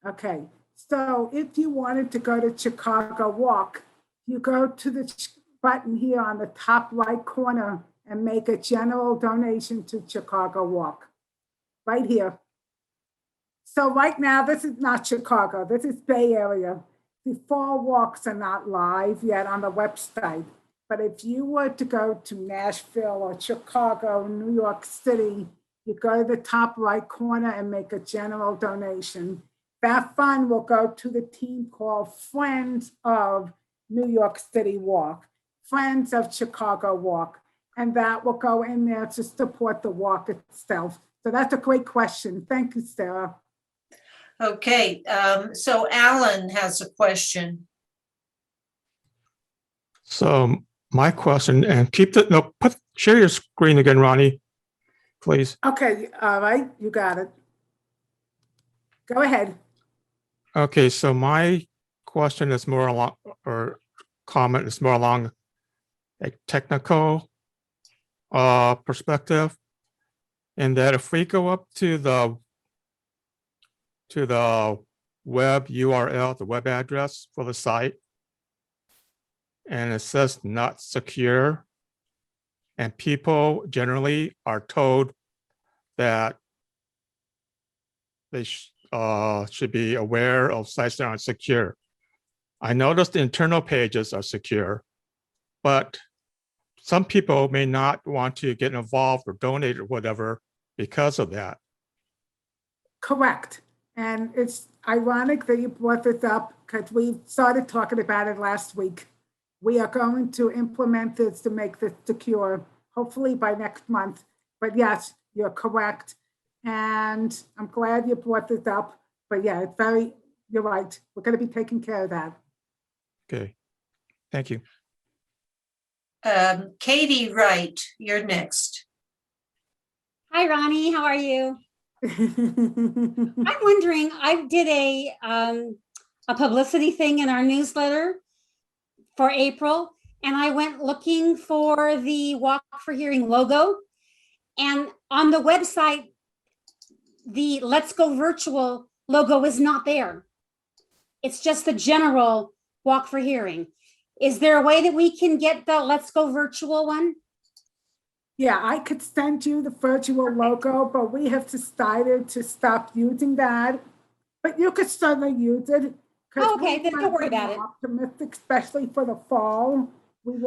Okay, so if you wanted to go to Chicago Walk, you go to the button here on the top right corner and make a general donation to Chicago Walk, right here. So right now, this is not Chicago, this is Bay Area. The fall walks are not live yet on the website. But if you were to go to Nashville or Chicago, New York City, you go to the top right corner and make a general donation. That fund will go to the team called Friends of New York City Walk, Friends of Chicago Walk, and that will go in there to support the walk itself. So that's a great question. Thank you, Sarah. Okay, so Alan has a question. So my question, and share your screen again, Ronnie, please. Okay, all right, you got it. Go ahead. Okay, so my question is more along, or comment is more along a technical perspective, in that if we go up to the web URL, the web address for the site, and it says not secure, and people generally are told that they should be aware of sites that aren't secure. I noticed the internal pages are secure, but some people may not want to get involved or donate or whatever because of that. Correct. And it's ironic that you brought this up because we started talking about it last week. We are going to implement this to make this secure, hopefully by next month. But yes, you're correct. And I'm glad you brought this up. But yeah, you're right. We're going to be taking care of that. Okay, thank you. Katie Wright, you're next. Hi, Ronnie. How are you? I'm wondering, I did a publicity thing in our newsletter for April, and I went looking for the Walk4Hearing logo. And on the website, the Let's Go Virtual logo is not there. It's just the general Walk4Hearing. Is there a way that we can get the Let's Go Virtual one? Yeah, I could send you the virtual logo, but we have decided to stop using that. But you could certainly use it. Oh, okay, then don't worry about it. Optimistic, especially for the fall. We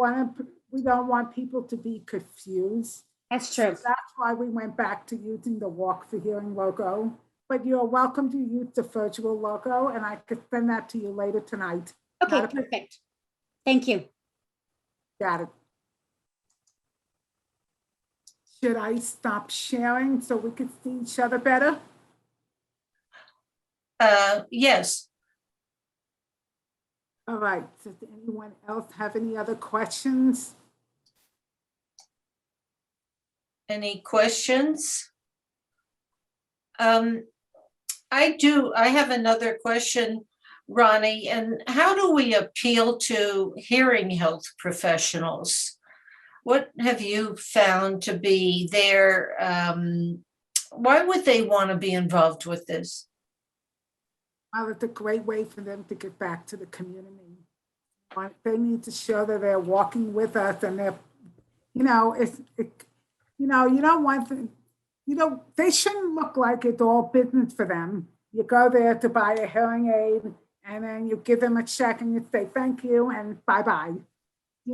don't want people to be confused. That's true. That's why we went back to using the Walk4Hearing logo. But you're welcome to use the virtual logo, and I could send that to you later tonight. Okay, Not a- perfect. Thank you. Got it. Should I stop sharing so we could see each other better? Yes, All right, does anyone else have any other questions? any questions? I have another question, Ronnie, and how do we appeal to hearing health professionals? What have you found to be their, why would they want to be involved with this? Well, it's a great way for them to get back to the community. They need to show that they're walking with us and they're, you know, you don't want them, they shouldn't look like it's all business for them. You go there to buy a hearing aid and then you give them a check and you say, thank you and bye-bye.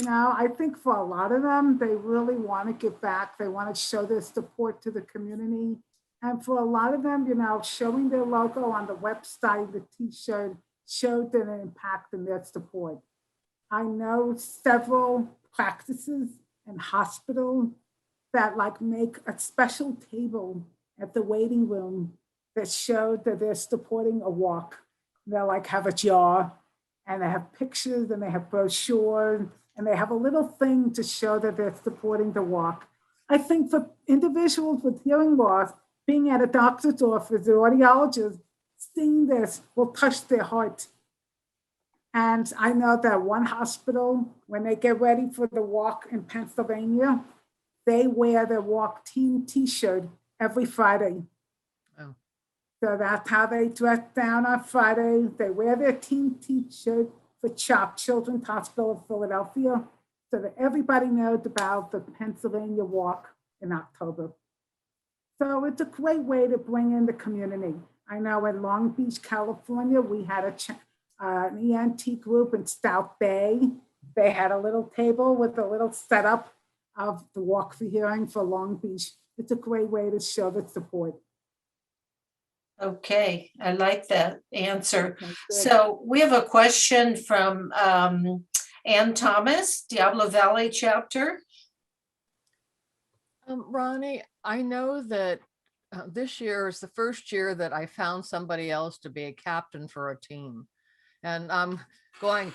I think for a lot of them, they really want to give back. They want to show their support to the community. And for a lot of them, showing their logo on the website, the t-shirt, showed an impact in their support. I know several practices and hospitals that make a special table at the waiting room that showed that they're supporting a walk. They'll have a jar and they have pictures and they have brochures and they have a little thing to show that they're supporting the walk. I think for individuals with hearing loss, being at a doctor's office or audiologist, seeing this will touch their heart. And I know that one hospital, when they get ready for the walk in Pennsylvania, they wear their walk team t-shirt every Friday. Oh. So that's how they dress down on Friday. They wear their team t-shirt for CHOP, Children's Hospital of Philadelphia, so that everybody knows about the Pennsylvania walk in October. So it's a great way to bring in the community. I know in Long Beach, California, we had an ENT group in South Bay. They had a little table with a little setup of the Walk4Hearing for Long Beach. It's a great way to show the support. Okay, I like that answer. Okay, good. So we have a question from Ann Thomas, Diablo Valley chapter. Ronnie, I know that this year is the first year that I found somebody else to be a captain for a team. And I'm going,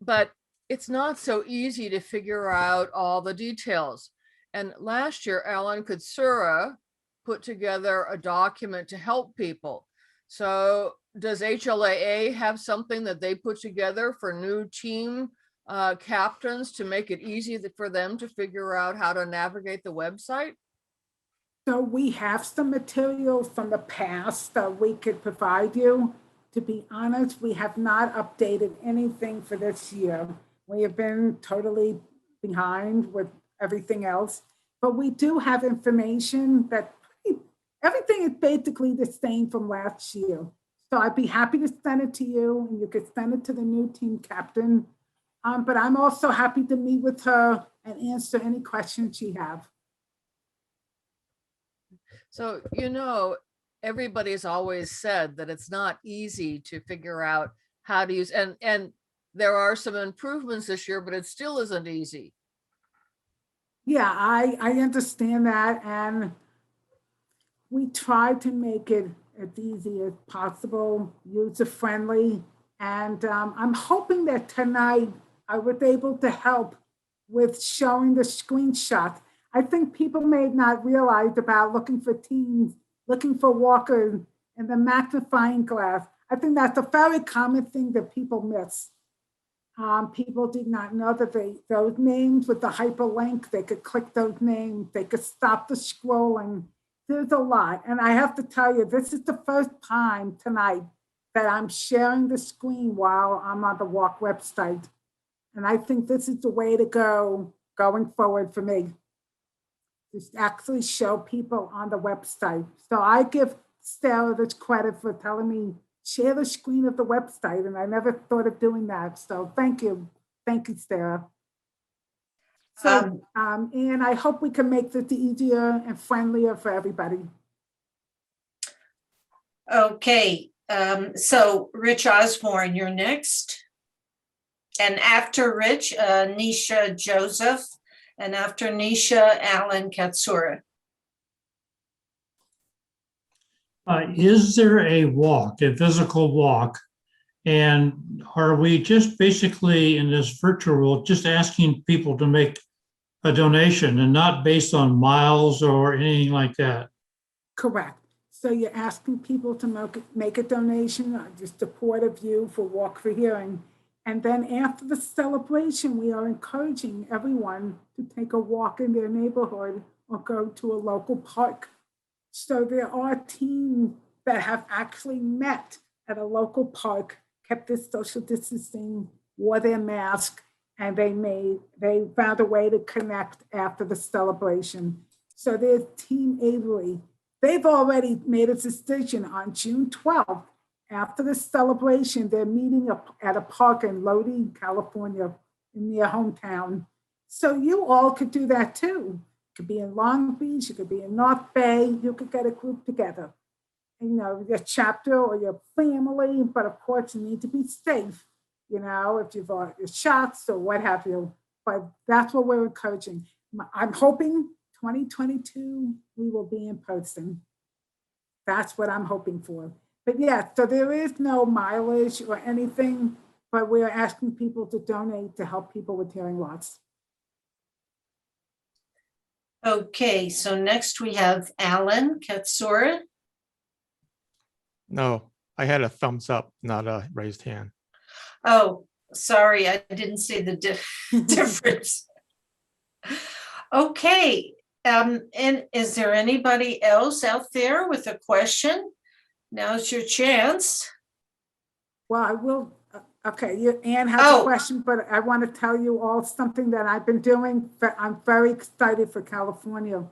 but it's not so easy to figure out all the details. And last year, Alan Kutsura put together a document to help people. So does HLAA have something that they put together for new team captains to make it easy for them to figure out how to navigate the website? So we have some material from the past that we could provide you. To be honest, we have not updated anything for this year. We have been totally behind with everything else, but we do have information that everything is basically the same from last year. So I'd be happy to send it to you and you could send it to the new team captain. But I'm also happy to meet with her and answer any questions you have. So, everybody's always said that it's not easy to figure out how to use, and there are some improvements this year, but it still isn't easy. Yeah, I understand that. And we try to make it as easy as possible, user-friendly. And I'm hoping that tonight I was able to help with showing the screenshot. I think people may not realize about looking for teens, looking for walkers, and the magnifying glass. I think that's a very common thing that people miss. People did not know that those names with the hyperlink, they could click those names, they could stop the scrolling. There's a lot. And I have to tell you, this is the first time tonight that I'm sharing the screen while I'm on the Walk website. And I think this is the way to go going forward for me. Just actually show people on the website. So I give Sarah this credit for telling me, share the screen of the website. And I never thought of doing that. So thank you. Thank you, Sarah. So, and I hope we can make this easier and friendlier for everybody. Okay, so Rich Osborne, you're next. And after Rich, Nisha Joseph, and after Nisha, Alan Katsura. Is there a walk, a physical walk? And are we just basically in this virtual world, just asking people to make a donation and not based on miles or anything like that? Correct. So you're asking people to make a donation, just support of you for Walk4Hearing. And then after the celebration, we are encouraging everyone to take a walk in their neighborhood or go to a local park. So there are teams that have actually met at a local park, kept their social distancing, wore their mask, and they found a way to connect after the celebration. So there's Team Avery. They've already made a decision on June 12th. After the celebration, they're meeting up at a park in Lodi, California, in their hometown. So you all could do that too. It could be in Long Beach, it could be in North Bay. You could get a group together. You know, your chapter or your family, but of course you need to be safe, you know, if you've got your shots or what have you. But that's what we're encouraging. I'm hoping 2022, we will be in person. That's what I'm hoping for. But yeah, so there is no mileage or anything, but we're asking people to donate to help people with hearing loss. Okay, so next we have Alan Katsura. No, I had a thumbs up, not a raised hand. Oh, sorry, I didn't see the difference. Okay, and is there anybody else out there with a question? Now's your chance. Well, I will, okay, Anne has Oh. a question, but I want to tell you all something that I've been doing. I'm very excited for California.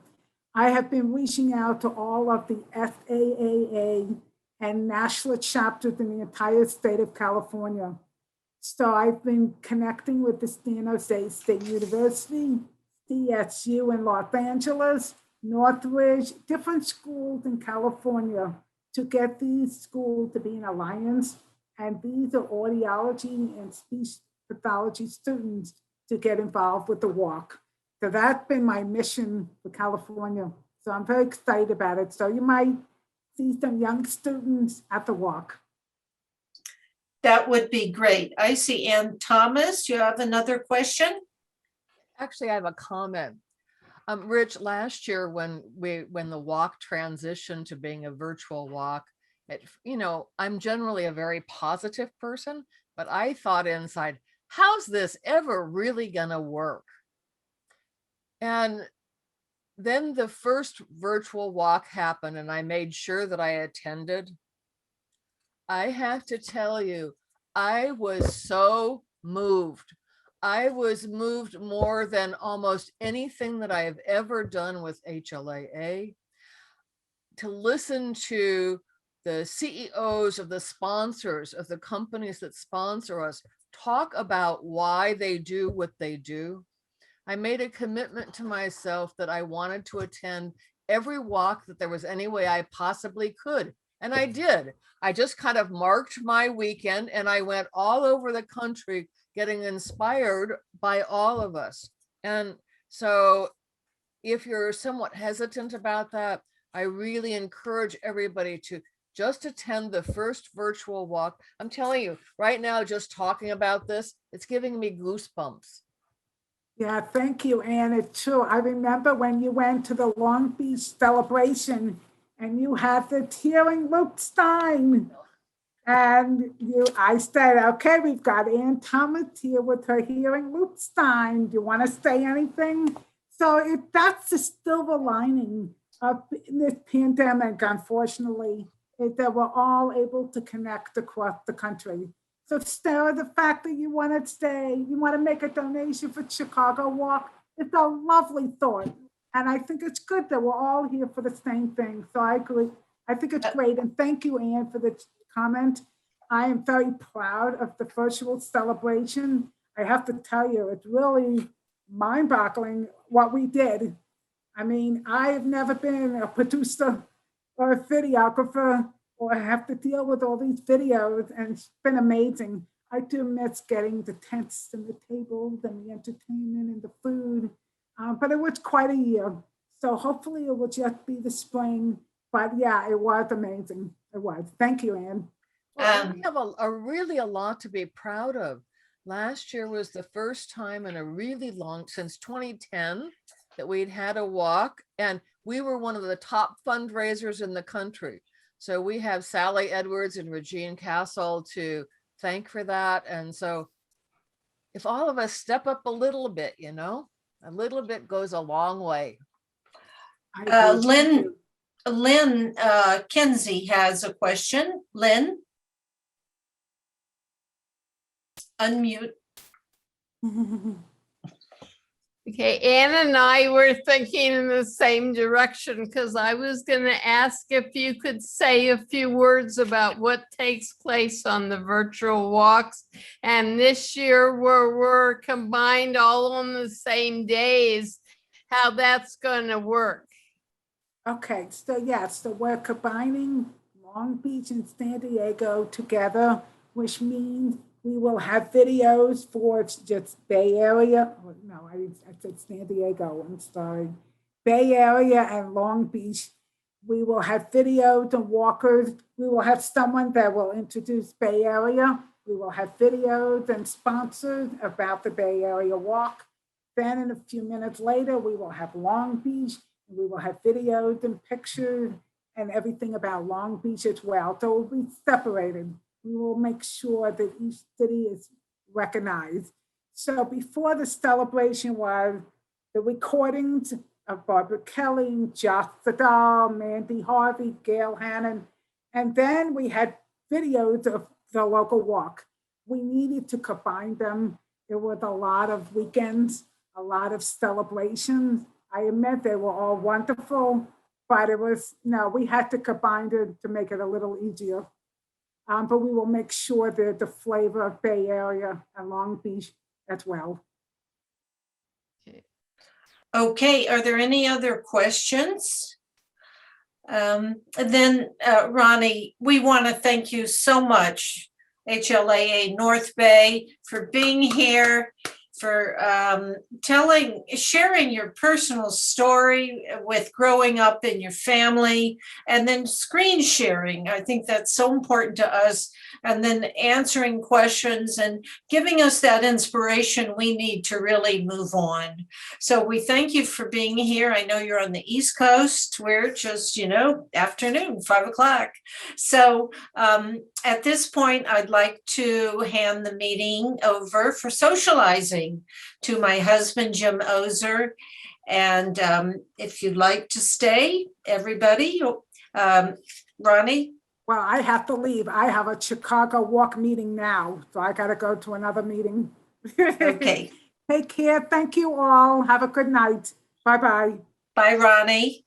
I have been reaching out to all of the HLAA and national chapters in the entire state of California. So I've been connecting with the San Jose State University, CSU in Los Angeles, Northridge, different schools in California to get these schools to be in alliance. And these are audiology and speech pathology students to get involved with the walk. So that's been my mission for California. So I'm very excited about it. So you might see some young students at the walk. That would be great. I see Ann Thomas. You have another question? Actually, I have a comment. Rich, last year when the walk transitioned to being a virtual walk, I'm generally a very positive person, but I thought inside, how's this ever really gonna work? And then the first virtual walk happened and I made sure that I attended. I have to tell you, I was so moved. I was moved more than almost anything that I have ever done with HLAA. To listen to the CEOs of the sponsors of the companies that sponsor us talk about why they do what they do. I made a commitment to myself that I wanted to attend every walk that there was any way I possibly could. And I did. I just kind of marked my weekend and I went all over the country getting inspired by all of us. And so if you're somewhat hesitant about that, I really encourage everybody to just attend the first virtual walk. I'm telling you right now, just talking about this, it's giving me goosebumps. Yeah, thank you, Anne. It's true. I remember when you went to the Long Beach celebration and you had the hearing Luke Stein. And I said, okay, we've got Ann Thomas here with her hearing Luke Stein. Do you want to say anything? So that's the silver lining of this pandemic, unfortunately, is that we're all able to connect across the country. So Sarah, the fact that you want to stay, you want to make a donation for Chicago Walk, it's a lovely thought. And I think it's good that we're all here for the same thing. So I agree. I think it's great. And thank you, Anne, for the comment. I am very proud of the virtual celebration. I have to tell you, it's really mind-boggling what we did. I mean, I've never been a producer or a videographer or have to deal with all these videos, and it's been amazing. I do miss getting the tents and the tables and the entertainment and the food, but it was quite a year. So hopefully it will just be the spring. But yeah, it was amazing. It was. Thank you, Anne. Well, we have really a lot to be proud of. Last year was the first time in a really long, since 2010, that we'd had a walk, and we were one of the top fundraisers in the country. So we have Sally Edwards and Regine Castle to thank for that. And so if all of us step up a little bit, you know, a little bit goes a long way. I agree. Thank you. Lynn Kinsey has a question. Lynn? Unmute. Okay, Ann and I were thinking in the same direction because I was going to ask if you could say a few words about what takes place on the virtual walks. And this year where we're combined all on the same days, how that's going to work. Okay, so yes, so we're combining Long Beach and San Diego together, which means we will have videos for just Bay Area. Oh, no, I said San Diego, I'm sorry. Bay Area and Long Beach. We will have videos and walkers. We will have someone that will introduce Bay Area. We will have videos and sponsors about the Bay Area walk. Then in a few minutes later, we will have Long Beach. We will have videos and pictures and everything about Long Beach as well. So it will be separated. We will make sure that each city is recognized. So before the celebration was the recordings of Barbara Kelly, Josh Sadal, Mandy Harvey, Gail Hannon, and then we had videos of the local walk. We needed to combine them. There was a lot of weekends, a lot of celebrations. I admit they were all wonderful, but it was, no, we had to combine it to make it a little easier. But we will make sure that the flavor of Bay Area and Long Beach as well. Okay, are there any other questions? Then Ronnie, we want to thank you so much, HLAA North Bay, for being here, for sharing your personal story with growing up in your family, and then screen sharing. I think that's so important to us, and then answering questions and giving us that inspiration we need to really move on. So we thank you for being here. I know you're on the East Coast. We're just, afternoon, 5 o'clock. So at this point, I'd like to hand the meeting over for socializing to my husband, Jim Ozer. And if you'd like to stay, everybody, Ronnie? Well, I have to leave. I have a Chicago walk meeting now, so I got to go to another meeting. Okay. Take care. Thank you all. Have a good night. Bye-bye. Bye, Ronnie.